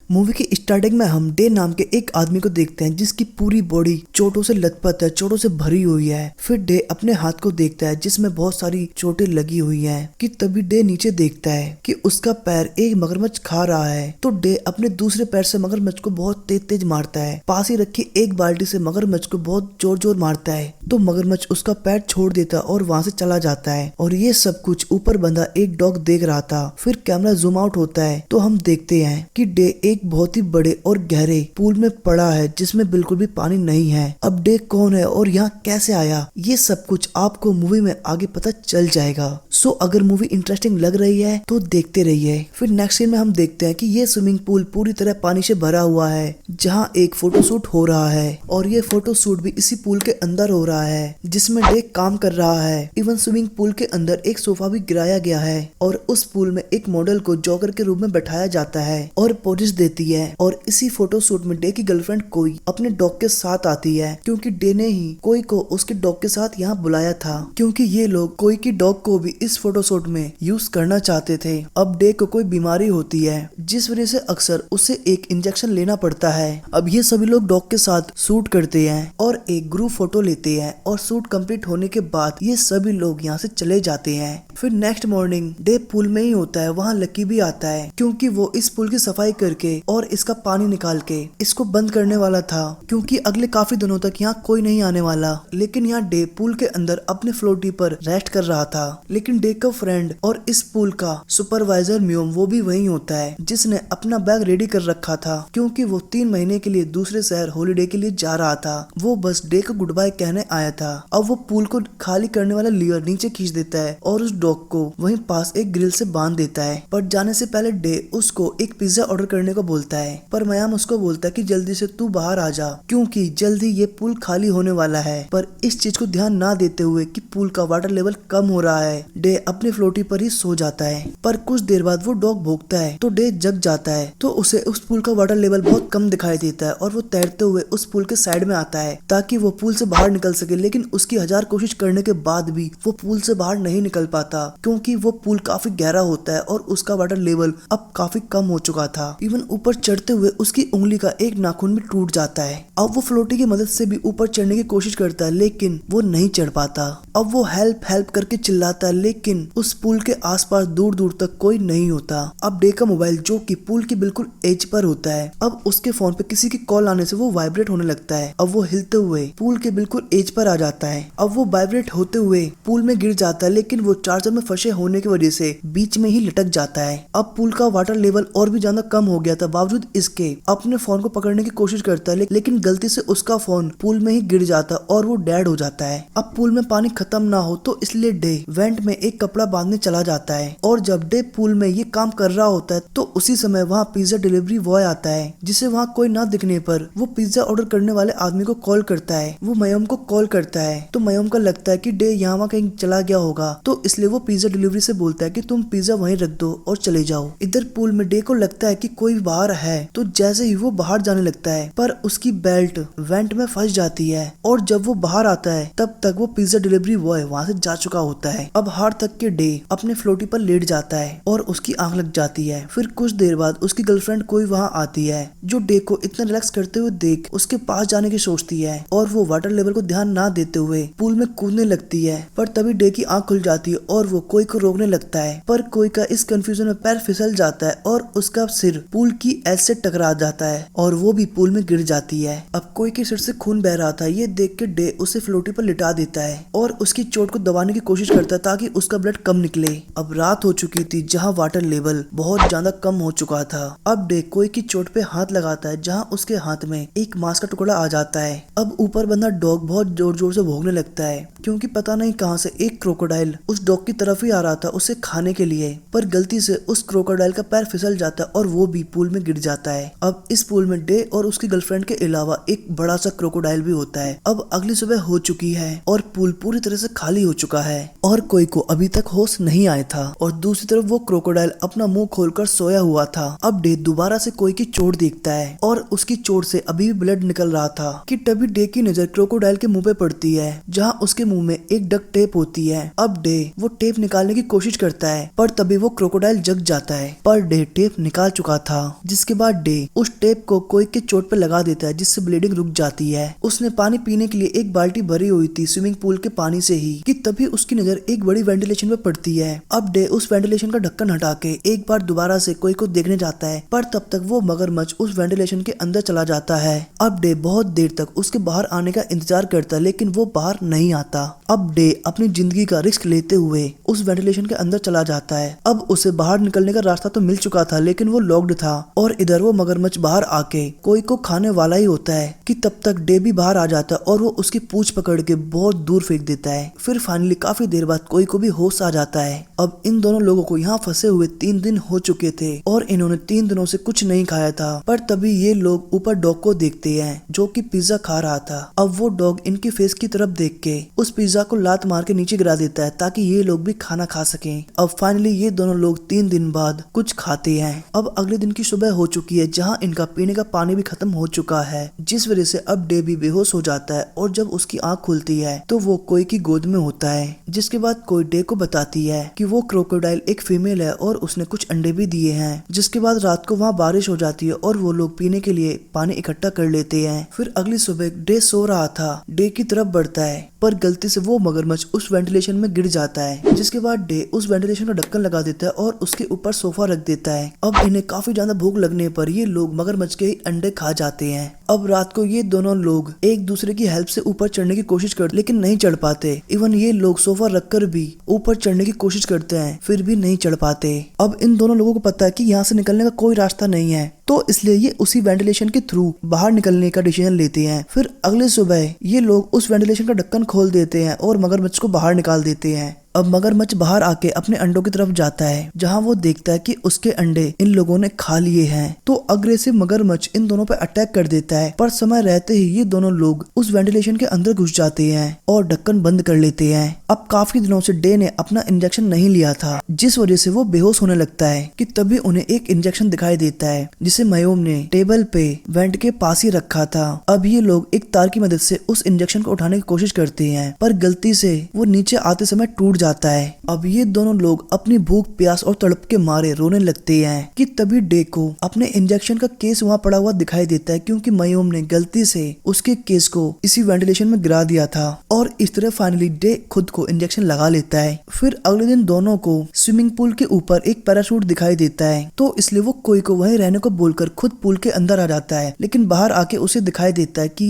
Movie की starting में हम डे नाम के एक आदमी को देखते हैं जिसकी पूरी बॉडी चोटों से लथपथ है, चोटों से भरी हुई है। फिर डे अपने हाथ को देखता है जिसमें बहुत सारी चोटें लगी हुई हैं कि तभी डे नीचे देखता है कि उसका पैर एक मगरमच्छ खा रहा है। तो डे अपने दूसरे पैर से मगरमच्छ को बहुत तेज तेज मारता है। पास ही रखी एक बाल्टी से मगरमच्छ को बहुत जोर जोर मारता है तो मगरमच्छ उसका पैर छोड़ देता है और वहां से चला जाता है। और ये सब कुछ ऊपर बंधा एक डॉग देख रहा था। फिर कैमरा जूम आउट होता है तो हम देखते हैं कि डे एक बहुत ही बड़े और गहरे पूल में पड़ा है जिसमें बिल्कुल भी पानी नहीं है। अब डे कौन है और यहाँ कैसे आया, ये सब कुछ आपको मूवी में आगे पता चल जाएगा। सो अगर मूवी इंटरेस्टिंग लग रही है तो देखते रहिए। फिर नेक्स्ट सीन में हम देखते हैं कि ये स्विमिंग पूल पूरी तरह पानी से भरा हुआ है जहाँ एक फोटोशूट हो रहा है और ये फोटोशूट भी इसी पूल के अंदर हो रहा है जिसमें डे काम कर रहा है। इवन स्विमिंग पूल के अंदर एक सोफा भी गिराया गया है और उस पूल में एक मॉडल को जॉगर के रूप में बैठाया जाता है और पोजेस देती है। और इसी फोटोशूट में डे की गर्लफ्रेंड कोई अपने डॉग के साथ आती है क्योंकि डे ने ही कोई को उसके डॉग के साथ यहाँ बुलाया था क्योंकि ये लोग कोई की डॉग को भी इस फोटोशूट में यूज करना चाहते थे। अब डे को कोई बीमारी होती है जिस वजह से अक्सर उसे एक इंजेक्शन लेना पड़ता है। अब ये सभी लोग डॉग के साथ शूट करते हैं और एक ग्रुप फोटो लेते हैं और शूट कंप्लीट होने के बाद ये सभी लोग यहाँ से चले जाते हैं। फिर नेक्स्ट मॉर्निंग डे पूल में ही होता है। वहाँ लकी भी आता है क्योंकि वो इस पूल की सफाई करके और इसका पानी निकाल के इसको बंद करने वाला था क्योंकि अगले काफी दिनों तक यहाँ कोई नहीं आने वाला। लेकिन यहाँ डे पूल के अंदर अपने फ्लोटी पर रेस्ट कर रहा था। लेकिन डे का फ्रेंड और इस पूल का सुपरवाइजर म्यूम वो भी वही होता है जिसने अपना बैग रेडी कर रखा था क्योंकि वो 3 महीने के लिए दूसरे शहर हॉलीडे के लिए जा रहा था। वो बस डे को गुड बाय कहने आया था। अब वो पूल को खाली करने वाला लीवर नीचे खींच देता है और उस डॉग को वहीं पास एक ग्रिल से बांध देता है। पर जाने से पहले डे उसको एक पिज्जा ऑर्डर करने को बोलता है पर मयाम उसको बोलता है कि जल्दी से तू बाहर आ जा क्योंकि जल्दी ये पूल खाली होने वाला है। पर इस चीज को ध्यान ना देते हुए कि पूल का वाटर लेवल कम हो रहा है डे अपनी फ्लोटी पर ही सो जाता है। पर कुछ देर बाद वो डॉग भौंकता है तो डे जग जाता है तो उसे उस पूल का वाटर लेवल बहुत कम दिखाई देता है और वो तैरते हुए उस पूल के साइड में आता है ताकि वो पूल से बाहर निकल सके। लेकिन उसकी 1000 कोशिश करने के बाद भी वो पूल से बाहर नहीं निकल पाता क्योंकि वो पूल काफी गहरा होता है और उसका वाटर लेवल अब काफी कम हो चुका था। इवन ऊपर चढ़ते हुए उसकी उंगली का एक नाखून भी टूट जाता है। अब वो फ्लोटी की मदद से भी ऊपर चढ़ने की कोशिश करता है लेकिन वो नहीं चढ़ पाता। अब वो हेल्प हेल्प करके चिल्लाता है लेकिन उस पुल के आसपास दूर दूर तक कोई नहीं होता। अब डे का मोबाइल जो कि पुल की बिल्कुल एज पर होता है, अब उसके फोन पे किसी की कॉल आने से वो वाइब्रेट होने लगता है। अब वो हिलते हुए पुल के बिल्कुल एज पर आ जाता है। अब वो वाइब्रेट होते हुए पुल में गिर जाता है लेकिन वो चार्जर में फंसे होने की वजह से बीच में ही लटक जाता है। अब पुल का वाटर लेवल और भी ज्यादा कम हो गया था। बावजूद इसके अपने फोन को पकड़ने की कोशिश करता है लेकिन गलती से उसका फोन पुल में ही गिर जाता है और वो डेड हो जाता है। अब पुल में पानी खत्म ना हो तो इसलिए डे वेंट में एक कपड़ा बांधने चला जाता है और जब डे पुल में ये काम कर रहा होता है तो उसी समय वहाँ पिज्जा डिलीवरी बॉय आता है जिसे वहाँ कोई ना दिखने पर वो पिज्जा ऑर्डर करने वाले आदमी को कॉल करता है। वो मयम को कॉल करता है तो मयम को लगता है कि डे यहाँ कहीं चला गया होगा तो इसलिए वो पिज्जा डिलीवरी से बोलता है कि तुम पिज्जा वहीं रख दो और चले जाओ। इधर पुल में डे को लगता है कि कोई बाहर है तो जैसे ही वो बाहर जाने लगता है पर उसकी बेल्ट वेंट में फंस जाती है और जब वो बाहर आता है तब तक वो पिज्जा डिलीवरी बॉय वहाँ से जा चुका होता है। अब हार तक के डे अपने फ्लोटी पर लेट जाता है और उसकी आंख लग जाती है। फिर कुछ देर बाद उसकी गर्लफ्रेंड कोई वहाँ आती है जो डे को इतना रिलैक्स करते हुए देख उसके पास जाने की सोचती है और वो वाटर लेवल को ध्यान ना देते हुए पूल में कूदने लगती है। पर तभी डे की आंख खुल जाती है और वो कोई को रोकने लगता है पर कोई का इस कंफ्यूजन में पैर फिसल जाता है और उसका सिर पूल की एज से टकरा जाता है और वो भी पूल में गिर जाती है। अब कोई के सिर से खून बह रहा था ये देख के डे उसे फ्लोटी पर लिटा देता है और उसकी चोट को दबाने की कोशिश करता है ताकि उसका ब्लड कम निकले। अब रात हो चुकी थी जहाँ वाटर लेवल बहुत ज्यादा कम हो चुका था। अब डे कोई की चोट पे हाथ लगाता है जहाँ उसके हाथ में एक मांस का टुकड़ा आ जाता है। अब ऊपर बंधा डॉग बहुत जोर जोर से भौंकने लगता है क्योंकि पता नहीं कहाँ से एक क्रोकोडाइल उस डॉग की तरफ ही आ रहा था उसे खाने के लिए। पर गलती से उस क्रोकोडाइल का पैर फिसल जाता है और वो भी पूल में गिर जाता है। अब इस पूल में डे और उसकी गर्लफ्रेंड के अलावा एक बड़ा सा क्रोकोडाइल भी होता है। अब अगली सुबह हो चुकी है और पूल पूरी तरह से खाली हो चुका है और कोई को अभी तक होश नहीं आया था और दूसरी तरफ वो क्रोकोडाइल अपना मुंह खोलकर सोया हुआ था। अब डे दोबारा से कोई की चोट देखता है और उसकी चोट से अभी भी ब्लड निकल रहा था कि तभी डे की नजर क्रोकोडाइल के मुंह पे पड़ती है जहाँ उसके मुंह में एक डक टेप होती है। अब डे वो टेप निकालने की कोशिश करता है, पर तभी वो क्रोकोडाइल जग जाता है, पर डे टेप निकाल चुका था। जिसके बाद डे उस टेप को कोई के चोट पे लगा देता है, जिससे ब्लीडिंग रुक जाती है। उसने पानी पीने के लिए एक बाल्टी भरी हुई थी स्विमिंग पूल के पानी से ही, कि तभी उसकी नजर एक बड़ी वेंटिलेशन पे पड़ती है। अब डे उस वेंटिलेशन का ढक्कन हटा के एक बार दोबारा से कोई को देखने जाता है, पर तब तक वो मगरमच्छ उस वेंटिलेशन के अंदर चला जाता है। अब डे बहुत देर तक उसके बाहर आने का इंतजार करता है, लेकिन वो बाहर नहीं आता। अब डे अपनी जिंदगी का रिस्क लेते हुए उस वेंटिलेशन के अंदर चला जाता है। अब उसे बाहर निकलने का रास्ता तो मिल चुका था, लेकिन वो लॉक्ड था, और इधर वो मगरमच्छ बाहर आके कोई को खाने वाला ही होता है, कि तब तक डे भी बाहर आ जाता है और वो उसकी पूंछ पकड़ के बहुत दूर फेंक देता है। फिर फाइनली काफी देर बाद कोई को भी होश आ जाता है। अब इन दोनों लोगों को यहाँ फंसे हुए 3 दिन हो चुके थे, और इन्होंने 3 दिनों से कुछ नहीं खाया था। पर तभी ये लोग ऊपर डॉग को देखते हैं, जो कि पिज्जा खा रहा था। अब वो डॉग इनकी फेस की तरफ देख के उस पिज्जा को लात मार के नीचे गिरा देता है, ताकि ये लोग भी खाना खा सकें। अब फाइनली ये दोनों लोग 3 दिन बाद कुछ खाते हैं। अब अगले दिन की सुबह हो चुकी है, जहाँ इनका पीने का पानी भी खत्म हो चुका है, जिस वजह से अब डे भी बेहोश हो जाता है। और जब उसकी आंख खुलती है तो वो कोई की गोद में होता है। जिसके बाद कोई डे को बताती है कि वो क्रोकोडाइल एक फीमेल है और उसने कुछ अंडे भी दिए हैं। जिसके बाद रात को वहाँ बारिश हो जाती है और वो लोग पीने के लिए पानी इकट्ठा कर लेते हैं। फिर अगली सुबह डे सो रहा था, डे की तरफ बढ़ता है, पर गलती से वो मगरमच्छ उस वेंटिलेशन में गिर जाता है। जिसके बाद डे उस वेंटिलेशन का ढक्कन लगा देता है और उसके ऊपर सोफा रख देता है। अब इन्हें काफी ज्यादा भूख लगने पर ये लोग मगरमच्छ के ही अंडे खा जाते हैं। अब रात को ये दोनों लोग एक दूसरे की हेल्प से ऊपर चढ़ने की कोशिश करते, लेकिन नहीं चढ़ पाते। इवन ये लोग सोफा रखकर भी ऊपर चढ़ने की कोशिश करते हैं, फिर भी नहीं चढ़ पाते। अब इन दोनों लोगों को पता है कि यहाँ से निकलने का कोई रास्ता नहीं है, तो इसलिए ये उसी वेंटिलेशन के थ्रू बाहर निकलने का डिसीजन लेते हैं। फिर अगले सुबह ये लोग उस वेंटिलेशन का ढक्कन खोल देते हैं और मगरमच्छ को बाहर निकाल देते हैं। अब मगरमच्छ बाहर आके अपने अंडों की तरफ जाता है, जहां वो देखता है कि उसके अंडे इन लोगों ने खा लिए हैं। तो अग्रेसिव मगरमच्छ इन दोनों पे अटैक कर देता है, पर समय रहते ही ये दोनों लोग उस वेंटिलेशन के अंदर घुस जाते हैं और ढक्कन बंद कर लेते हैं। अब काफी दिनों से डे ने अपना इंजेक्शन नहीं लिया था, जिस वजह से वो बेहोश होने लगता है, कि तभी उन्हें एक इंजेक्शन दिखाई देता है, जिसे मयोम ने टेबल पे वेंट के पास ही रखा था। अब ये लोग एक तार की मदद से उस इंजेक्शन को उठाने की कोशिश करते हैं, पर गलती से वो नीचे आते समय टूट जाता है। अब ये दोनों लोग अपनी भूख प्यास और तड़प के मारे रोने लगते हैं, कि तभी डे को अपने इंजेक्शन का केस वहाँ पड़ा हुआ दिखाई देता है, क्योंकि मयोम ने गलती से उसके केस को इसी वेंटिलेशन में गिरा दिया था। और इस तरह फाइनली डे खुद को इंजेक्शन लगा लेता है। फिर अगले दिन दोनों को स्विमिंग पूल के ऊपर एक पैराशूट दिखाई देता है, तो इसलिए वो कोई को वहीं रहने को बोलकर खुद पूल के अंदर आ जाता है। लेकिन बाहर आके उसे दिखाई देता है कि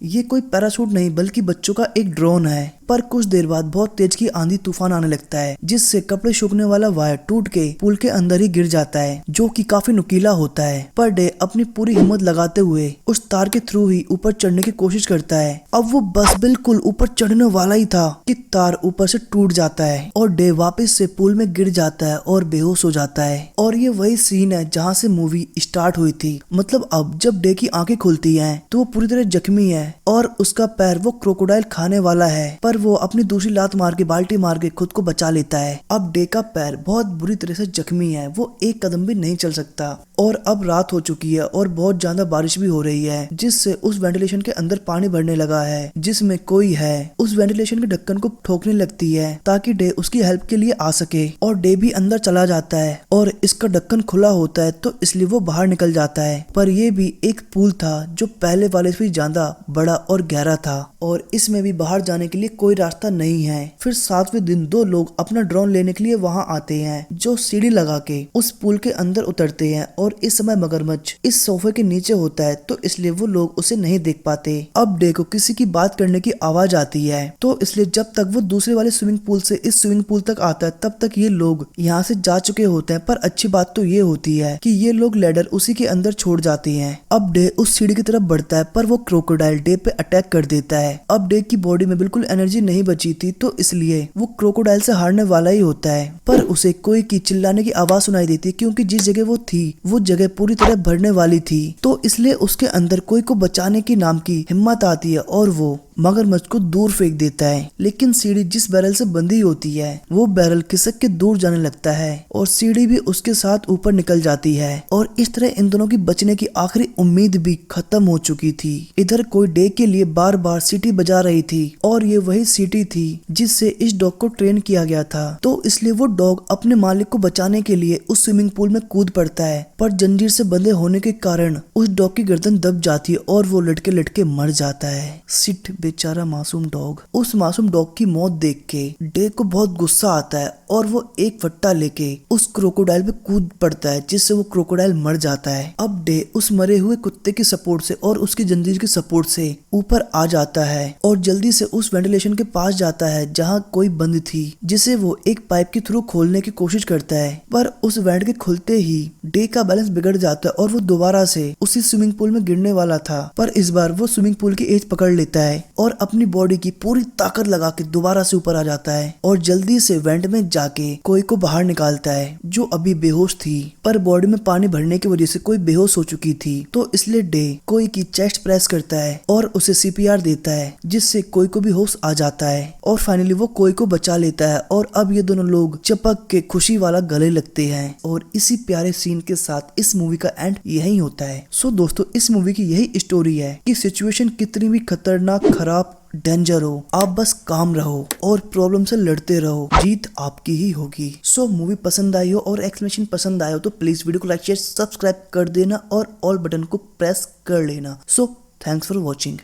ये कोई पैराशूट नहीं बल्कि बच्चों का एक ड्रोन है। पर कुछ देर बाद बहुत तेज की आंधी तूफान आने लगता है, जिससे कपड़े सूखने वाला वायर टूट के पूल के अंदर ही गिर जाता है, जो कि काफी नुकीला होता है। पर डे अपनी पूरी हिम्मत लगाते हुए उस तार के थ्रू ही ऊपर चढ़ने की कोशिश करता है। अब वो बस बिल्कुल ऊपर चढ़ने वाला ही था कि तार ऊपर से टूट जाता है और डे वापस से पूल में गिर जाता है और बेहोश हो जाता है। और ये वही सीन है जहाँ से मूवी स्टार्ट हुई थी। मतलब अब जब डे की आंखें खुलती हैं तो वो पूरी तरह जख्मी है और उसका पैर वो क्रोकोडाइल खाने वाला है, पर वो अपनी दूसरी लात मार के बाल्टी मार के खुद को बचा लेता है। अब डे का पैर बहुत बुरी तरह से जख्मी है, वो एक कदम भी नहीं चल सकता। और अब रात हो चुकी है और बहुत ज्यादा बारिश भी हो रही है, जिससे उस वेंटिलेशन के अंदर पानी भरने लगा है, जिसमें कोई है उस वेंटिलेशन के ढक्कन को ठोकने लगती है ताकि डे उसकी हेल्प के लिए आ सके। और डे भी अंदर चला जाता है और इसका ढक्कन खुला होता है, तो इसलिए वो बाहर निकल जाता है। पर ये भी एक पूल था जो पहले वाले से भी ज्यादा बड़ा और गहरा था, और इसमें भी बाहर जाने के लिए कोई रास्ता नहीं है। फिर 7वें दिन 2 लोग अपना ड्रोन लेने के लिए वहाँ आते हैं, जो सीढ़ी लगा के उस पुल के अंदर उतरते हैं। और इस समय मगरमच्छ इस सोफे के नीचे होता है, तो इसलिए वो लोग उसे नहीं देख पाते। अब डे को किसी की बात करने की आवाज आती है, तो इसलिए जब तक वो दूसरे वाले स्विमिंग पूल से इस स्विमिंग पूल तक आता है तब तक ये लोग यहाँ से जा चुके होते हैं। पर अच्छी बात तो ये होती है कि ये लोग लैडर उसी के अंदर छोड़ जाते हैं। अब डे उस सीढ़ी की तरफ बढ़ता है, पर वो क्रोकोडाइल डे पे अटैक कर देता है। अब डे की बॉडी में बिल्कुल एनर्जी नहीं बची थी, तो इसलिए वो क्रोकोडाइल से हारने वाला ही होता है। पर उसे कोई की चिल्लाने की आवाज सुनाई देती है, क्योंकि जिस जगह वो थी वो जगह पूरी तरह भरने वाली थी, तो इसलिए उसके अंदर कोई को बचाने की नाम की हिम्मत आती है और वो मगरमच्छ को दूर फेंक देता है, लेकिन सीढ़ी जिस बैरल से बंधी होती है वो बैरल खिसक के दूर जाने लगता है और सीढ़ी भी उसके साथ ऊपर निकल जाती है और इस तरह इन दोनों की बचने की आखिरी उम्मीद भी खत्म हो चुकी थी। इधर कोई डे के लिए बार बार सीटी बजा रही थी और ये वही सीटी थी जिससे इस डॉग को ट्रेन किया गया था, तो इसलिए वो डॉग अपने मालिक को बचाने के लिए उस स्विमिंग पूल में कूद पड़ता है, पर जंजीर से बंधे होने के कारण उस डॉग की गर्दन दब जाती है और वो लटके लटके मर जाता है। सिट बेचारा मासूम डॉग। उस मासूम डॉग की मौत देख के डे को बहुत गुस्सा आता है और वो एक फट्टा लेके उस क्रोकोडाइल पे कूद पड़ता है, जिससे वो क्रोकोडाइल मर जाता है। अब डे उस मरे हुए कुत्ते की सपोर्ट से और उसकी जंजीर की सपोर्ट से ऊपर आ जाता है और जल्दी से उस वेंटिलेशन के पास जाता है जहाँ कोई बंद थी, जिसे वो एक पाइप के थ्रू खोलने की कोशिश करता है, पर उस वेंट के खुलते ही डे का बैलेंस बिगड़ जाता है और वो दोबारा से उसी स्विमिंग पूल में गिरने वाला था, पर इस बार वो स्विमिंग पूल की एज पकड़ लेता है और अपनी बॉडी की पूरी ताकत लगा के दोबारा से ऊपर आ जाता है और जल्दी से वेंट में जाके कोई को बाहर निकालता है जो अभी बेहोश थी, पर बॉडी में पानी भरने की वजह से कोई बेहोश हो चुकी थी, तो इसलिए डे कोई की चेस्ट प्रेस करता है और उसे सीपीआर देता है, जिससे कोई को भी होश आ जाता है और फाइनली वो कोई को बचा लेता है और अब ये दोनों लोग चपक के खुशी वाला गले लगते हैं और इसी प्यारे सीन के साथ इस मूवी का एंड यही होता है। सो दोस्तों, इस मूवी की यही स्टोरी है कि सिचुएशन कितनी भी खतरनाक, खराब, डेंजर हो, आप बस काम रहो और प्रॉब्लम से लड़ते रहो, जीत आपकी ही होगी। सो मूवी पसंद आई हो और एक्सप्लेनेशन पसंद आया हो तो प्लीज वीडियो को लाइक, शेयर, सब्सक्राइब कर देना और ऑल बटन को प्रेस कर लेना। So thanks for watching.